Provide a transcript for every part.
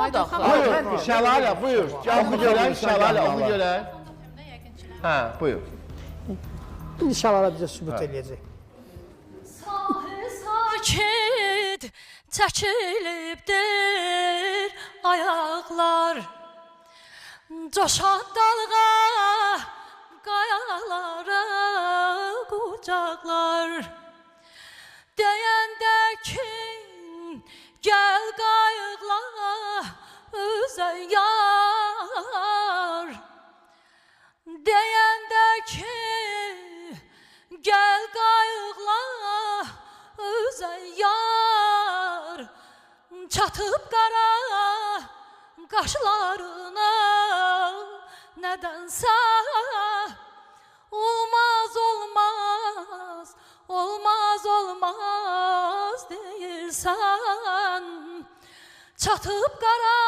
Oxuma da. Buyur, Şəlalə, buyur. Gel bu görək, Şəlalə, onu görək. Hə, buyur. İnşallah bizə sübut eləyəcək. Sahil sakit çəkilibdir ayaqlar, coşan dalğa qayalara qucaqlar. Deyəndə ki, gəl qayıqla üzə yar. Deyəndə ki, gəl qayıqla üzə yar. Çatıb qara qaşlarına nədənsə olmaz, olmaz, olmaz, olmaz deyirsən. Çatıb qara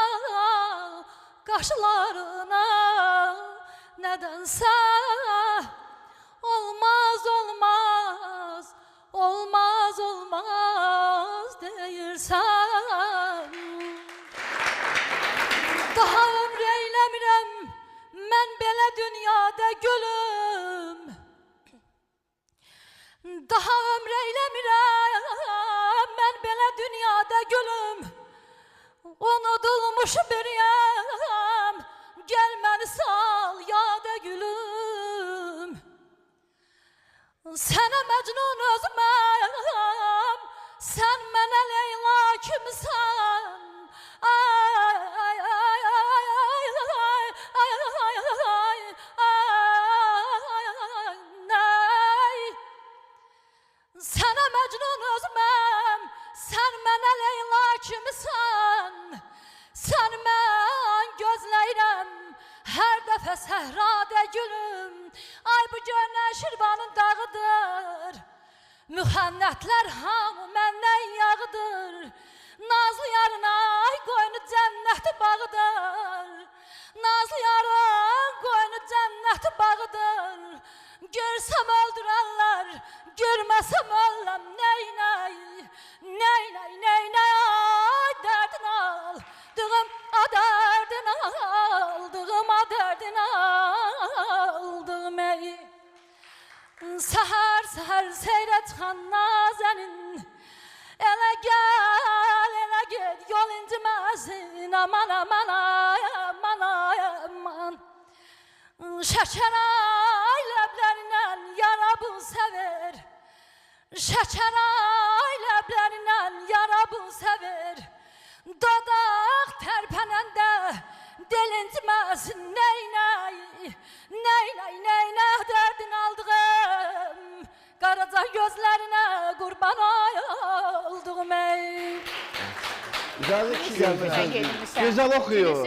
qaşlarına nədənsə olmaz, olmaz, olmaz, olmaz deyirsən. Daha ömr eyləmirəm mən belə dünyada gülüm. Daha ömr eyləmirəm mən belə dünyada gülüm. Unudulmuş bir yəm, gəl məni sal yada gülüm. Sənə Məcnun özməm, sən mənə Leyla kimsən? Ay, ay, ay, ay, ay, ay, ay, ay, ay, ay, ay. Sənə Məcnun özməm, sən mənə Leyla kimsən? Sən mən gözləyirəm hər dəfə səhrada gülüm. Ay bu gönə Şirvanın dağıdır, müxənnətlər hamı məndən yağıdır. Nazlı yarın ay qoynu cənnəti bağıdır, nazlı yarın qoynu cənnəti bağıdır. Görsəm öldürərlər, görməsəm öləm. Neynəy, neynəy, neynəy, ay dərdin aldığım, a dərdin aldığım, a dərdin aldığım ey. Səhər, səhər seyrə çıxan Nazənin, elə gəl, elə get, yol inciməsin. Aman, aman, ay, aman, ay, aman. Şəkər ay ləblərinlə yara bu səver, şəkər ay ləblərinlə yara bu səver. Dodaq tərpənəndə dil inciməsin. Neynəy, neynəy, neynəy dərdin aldığım, qaraca gözlərinə qurban olduğum ey. Güzel oxuyur.